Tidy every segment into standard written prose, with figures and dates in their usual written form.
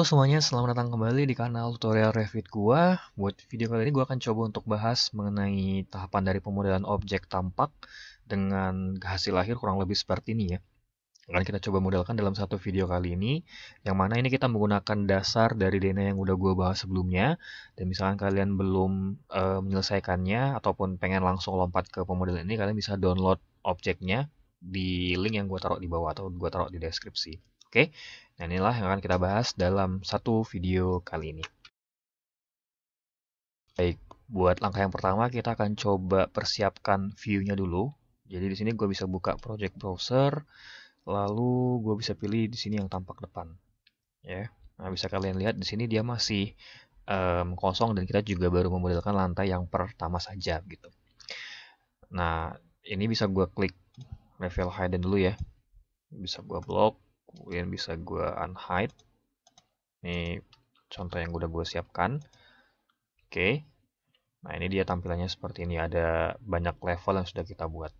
semuanya, selamat datang kembali di kanal tutorial Revit gua. Buat video kali ini gua akan coba untuk bahas mengenai tahapan dari pemodelan objek tampak dengan hasil akhir kurang lebih seperti ini ya. Akan kita coba modelkan dalam satu video kali ini, yang mana ini kita menggunakan dasar dari Dena yang udah gua bahas sebelumnya. Dan misalkan kalian belum menyelesaikannya ataupun pengen langsung lompat ke pemodelan ini, kalian bisa download objeknya di link yang gua taruh di bawah atau gua taruh di deskripsi. Oke, nah inilah yang akan kita bahas dalam satu video kali ini. Baik, buat langkah yang pertama kita akan coba persiapkan view-nya dulu. Jadi di sini gue bisa buka project browser, lalu gue bisa pilih di sini yang tampak depan. Ya, nah bisa kalian lihat di sini dia masih kosong dan kita juga baru memodelkan lantai yang pertama saja gitu. Nah, ini bisa gue klik level hidden dulu ya. Bisa gue block, kemudian bisa gue unhide. Ini contoh yang udah gue siapkan. Oke. Nah, ini dia tampilannya seperti ini. Ada banyak level yang sudah kita buat.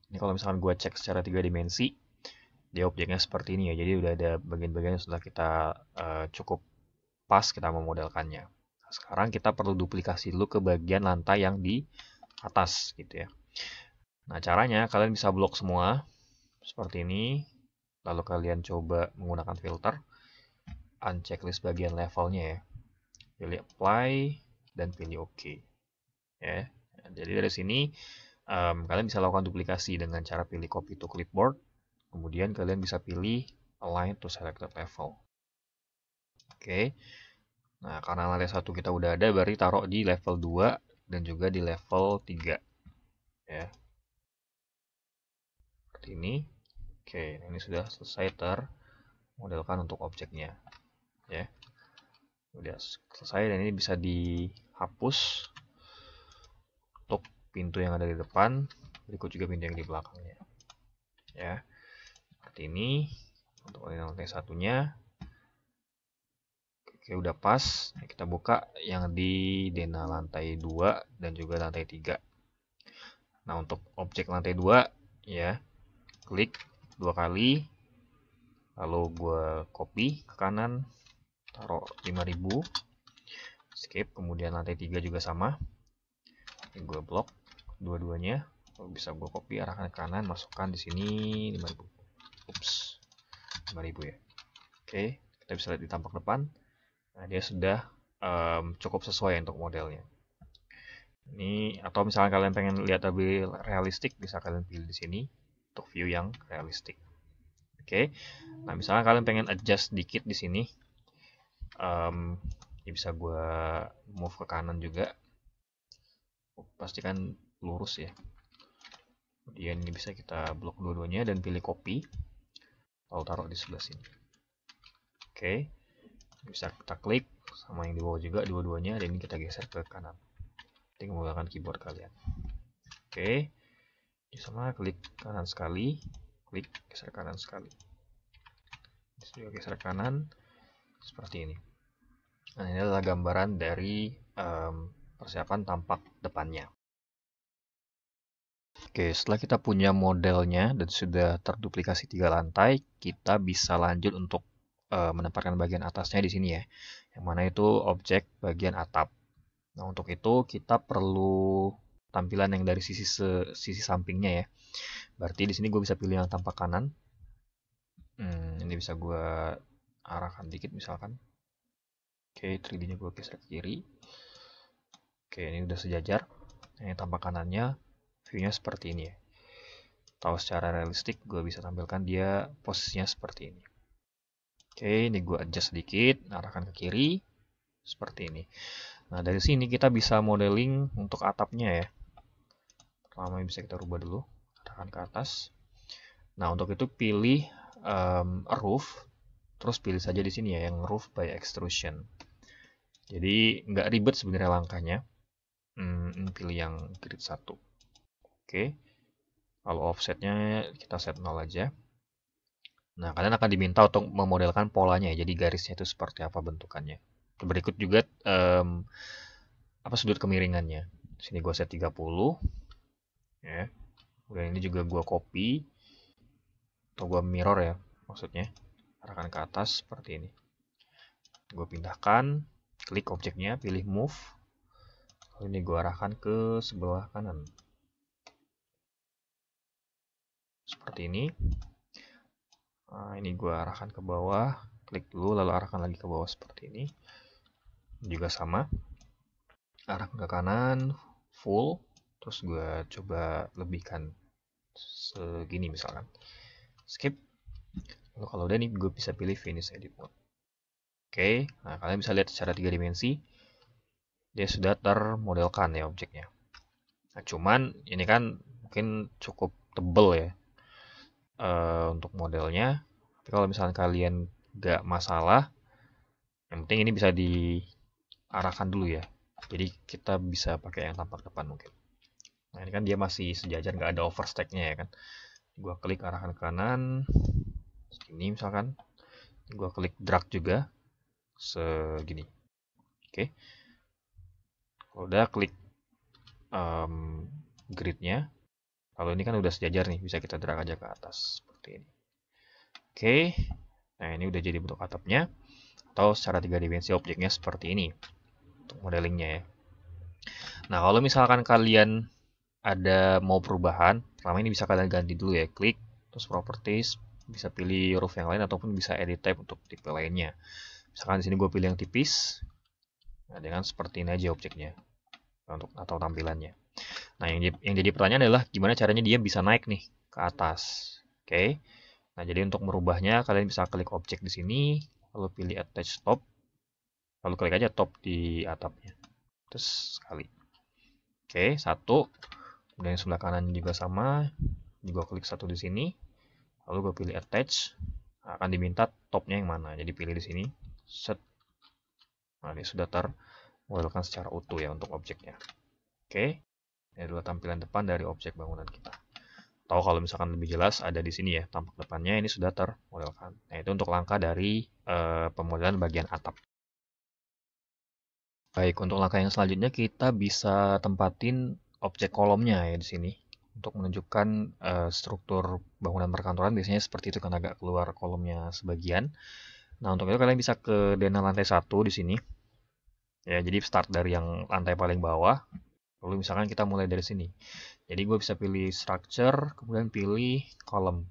Ini kalau misalkan gue cek secara 3 dimensi, dia objeknya seperti ini ya. Jadi udah ada bagian-bagian yang sudah kita cukup pas kita memodelkannya. Nah, sekarang kita perlu duplikasi dulu ke bagian lantai yang di atas gitu ya. Nah, caranya kalian bisa blok semua seperti ini. Lalu kalian coba menggunakan filter. Unchecklist bagian levelnya ya. Pilih apply dan pilih OK. Ya. Jadi dari sini kalian bisa lakukan duplikasi dengan cara pilih copy to clipboard. Kemudian kalian bisa pilih align to selected level. Oke. Nah, karena lantai 1 kita udah ada, berarti taruh di level 2 dan juga di level 3. Ya. Seperti ini. Oke, ini sudah selesai termodelkan untuk objeknya. Ya. Sudah selesai dan ini bisa dihapus untuk pintu yang ada di depan, berikut juga pintu yang di belakangnya. Ya. Seperti ini untuk lantai satunya. Oke, udah pas. Nah, kita buka yang di Dena lantai 2 dan juga lantai 3. Nah, untuk objek lantai 2 ya, klik 2 kali. Lalu gue copy ke kanan, taruh 5000. Skip, kemudian lantai 3 juga sama. Ini gue blok dua-duanya. Lalu bisa gue copy arahkan ke kanan, masukkan di sini 5000. Ups. 5000 ya. Oke, kita bisa lihat di tampak depan. Nah, dia sudah cukup sesuai untuk modelnya. Ini atau misalnya kalian pengen lihat lebih realistik, bisa kalian pilih di sini untuk view yang realistik. Oke. Nah, misalnya kalian pengen adjust dikit di sini, ya bisa gue move ke kanan juga. Pastikan lurus ya. Kemudian ini bisa kita blok dua-duanya dan pilih copy, lalu taruh di sebelah sini. Oke. Bisa kita klik sama yang di bawah juga dua-duanya dan ini kita geser ke kanan. Tinggal menggunakan keyboard kalian. Oke. Sama klik kanan sekali, klik geser kanan sekali. Juga geser kanan seperti ini. Nah, ini adalah gambaran dari persiapan tampak depannya. Oke, setelah kita punya modelnya dan sudah terduplikasi 3 lantai, kita bisa lanjut untuk menempatkan bagian atasnya di sini ya. Yang mana itu objek bagian atap. Nah, untuk itu kita perlu tampilan yang dari sisi sampingnya ya. Berarti di sini gue bisa pilih yang tampak kanan. Ini bisa gue arahkan dikit misalkan. Oke, 3D-nya gue geser ke kiri. Oke, ini udah sejajar. Yang tampak kanannya, view-nya seperti ini ya. Tahu secara realistik, gue bisa tampilkan dia posisinya seperti ini. Oke, ini gue adjust sedikit, arahkan ke kiri. Seperti ini. Nah, dari sini kita bisa modeling untuk atapnya ya. Pertama bisa kita rubah dulu, arahkan ke atas. Nah, untuk itu pilih roof, terus pilih saja di sini ya, yang roof by extrusion. Jadi nggak ribet sebenarnya langkahnya. Pilih yang grid 1. Oke. Lalu offsetnya kita set 0 aja. Nah, kalian akan diminta untuk memodelkan polanya ya. Jadi garisnya itu seperti apa bentukannya. Berikut juga sudut kemiringannya. Sini gue set 30. Ya. Kemudian ini juga gue copy. Atau gue mirror ya maksudnya. Arahkan ke atas seperti ini. Gue pindahkan, klik objeknya, pilih move. Lalu ini gue arahkan ke sebelah kanan. Seperti ini. Nah, ini gue arahkan ke bawah, klik dulu lalu arahkan lagi ke bawah seperti ini. Juga sama. Arahkan ke kanan, full. Terus gue coba lebihkan segini misalkan. Skip. Lalu kalau udah nih gue bisa pilih finish edit mode. Oke, nah kalian bisa lihat secara 3 dimensi dia sudah termodelkan ya objeknya. Nah, cuman ini kan mungkin cukup tebel ya untuk modelnya. Tapi kalau misalnya kalian nggak masalah, yang penting ini bisa diarahkan dulu ya. Jadi kita bisa pakai yang tampak depan mungkin. Nah ini kan dia masih sejajar, nggak ada overstack-nya ya kan. Gua klik arahkan ke kanan, segini misalkan. Gua klik drag juga, segini. Oke. Kalau udah klik grid-nya, kalau ini kan udah sejajar nih, bisa kita drag aja ke atas seperti ini. Oke. Nah ini udah jadi bentuk atapnya. Atau secara 3 dimensi objeknya seperti ini untuk modelingnya ya. Nah kalau misalkan kalian ada mau perubahan, pertama ini bisa kalian ganti dulu ya, klik terus properties, bisa pilih huruf yang lain ataupun bisa edit type untuk tipe lainnya. Misalkan di sini gue pilih yang tipis, nah dengan seperti ini aja objeknya untuk atau tampilannya. Nah yang jadi pertanyaan adalah gimana caranya dia bisa naik nih ke atas. Oke. Nah jadi untuk merubahnya kalian bisa klik objek di sini, lalu pilih attach top, lalu klik aja top di atapnya. Terus sekali. Oke, satu. Kemudian sebelah kanan juga sama, juga klik satu di sini, lalu gue pilih attach, akan diminta topnya yang mana, jadi pilih di sini, set. Nah ini sudah termodelkan secara utuh ya untuk objeknya. Oke, ini adalah tampilan depan dari objek bangunan kita. Atau kalau misalkan lebih jelas ada di sini ya, tampak depannya ini sudah termodelkan. Nah itu untuk langkah dari pemodelan bagian atap. Baik, untuk langkah yang selanjutnya kita bisa tempatin objek kolomnya ya di sini untuk menunjukkan struktur bangunan perkantoran. Biasanya seperti itu kan, agak keluar kolomnya sebagian. Nah untuk itu kalian bisa ke denah lantai 1 di sini ya, jadi start dari yang lantai paling bawah, lalu misalkan kita mulai dari sini. Jadi gue bisa pilih structure, kemudian pilih column.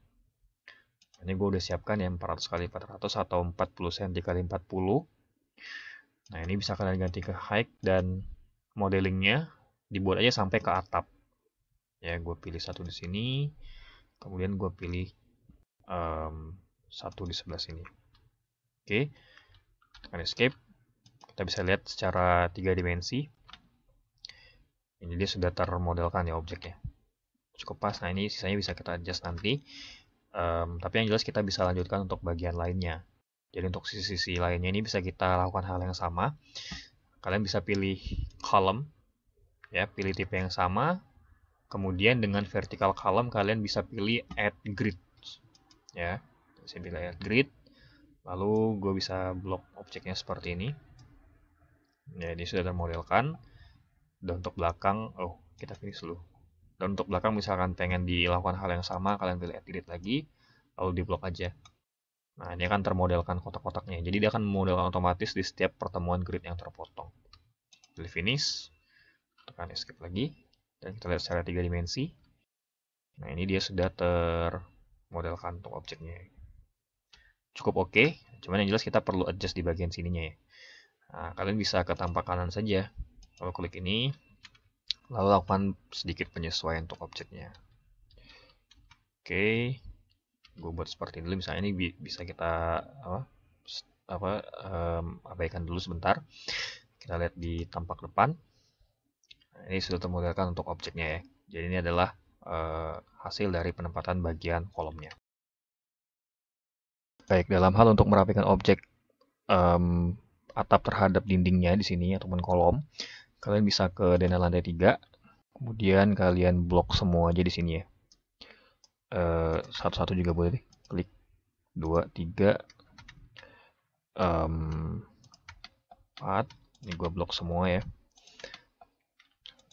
Ini gue udah siapkan ya 400 x 400 atau 40 cm x 40. Nah ini bisa kalian ganti ke height dan modelingnya dibuat aja sampai ke atap. Ya, gue pilih satu di sini, kemudian gue pilih satu di sebelah sini. Oke, tekan escape. Kita bisa lihat secara 3 dimensi. Ini dia sudah termodelkan ya objeknya. Cukup pas. Nah ini sisanya bisa kita adjust nanti. Tapi yang jelas kita bisa lanjutkan untuk bagian lainnya. Jadi untuk sisi-sisi lainnya ini bisa kita lakukan hal yang sama. Kalian bisa pilih column, ya, pilih tipe yang sama. Kemudian dengan vertical column kalian bisa pilih add grid, ya. Saya pilih add grid. Lalu gue bisa blok objeknya seperti ini. Ya, ini sudah termodelkan. Dan untuk belakang, kita finish dulu. Dan untuk belakang misalkan pengen dilakukan hal yang sama, kalian pilih add grid lagi, lalu di blok aja. Nah, ini akan termodelkan kotak-kotaknya. Jadi dia akan memodelkan otomatis di setiap pertemuan grid yang terpotong. Pilih finish, tekan escape lagi, dan kita lihat secara 3 dimensi. Nah, ini dia sudah termodelkan untuk objeknya. Cukup oke, cuman yang jelas kita perlu adjust di bagian sininya ya. Nah, kalian bisa ke tampak kanan saja, lalu klik ini, lalu lakukan sedikit penyesuaian untuk objeknya. Oke, gue buat seperti ini dulu. Misalnya ini bisa kita abaikan dulu sebentar. Kita lihat di tampak depan. Nah, ini sudah termodelkan untuk objeknya ya. Jadi ini adalah hasil dari penempatan bagian kolomnya. Baik, dalam hal untuk merapikan objek atap terhadap dindingnya di sini ataupun kolom, kalian bisa ke denah lantai 3, kemudian kalian blok semua aja di sini ya. Satu-satu juga boleh deh. Klik 2, 3, 4. Ini gue blok semua ya.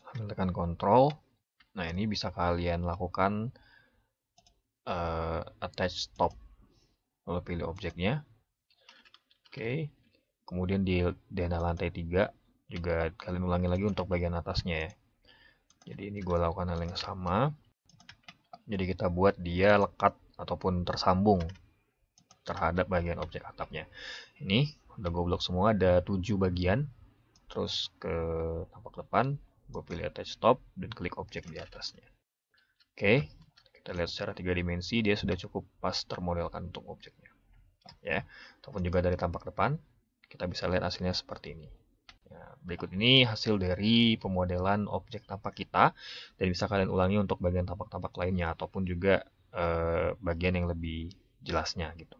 Sambil tekan Ctrl. Nah ini bisa kalian lakukan attach top. Lalu pilih objeknya. Oke. Kemudian di DNA lantai 3 juga kalian ulangi lagi untuk bagian atasnya ya. Jadi ini gue lakukan hal yang sama. Jadi kita buat dia lekat ataupun tersambung terhadap bagian objek atapnya. Ini udah gue blok semua, ada 7 bagian. Terus ke tampak depan, gue pilih attach top dan klik objek di atasnya. Oke, kita lihat secara 3 dimensi dia sudah cukup pas termodelkan untuk objeknya. Ya, ataupun juga dari tampak depan, kita bisa lihat hasilnya seperti ini. Nah, berikut ini hasil dari pemodelan objek tampak kita, dan bisa kalian ulangi untuk bagian tampak-tampak lainnya ataupun juga bagian yang lebih jelasnya gitu.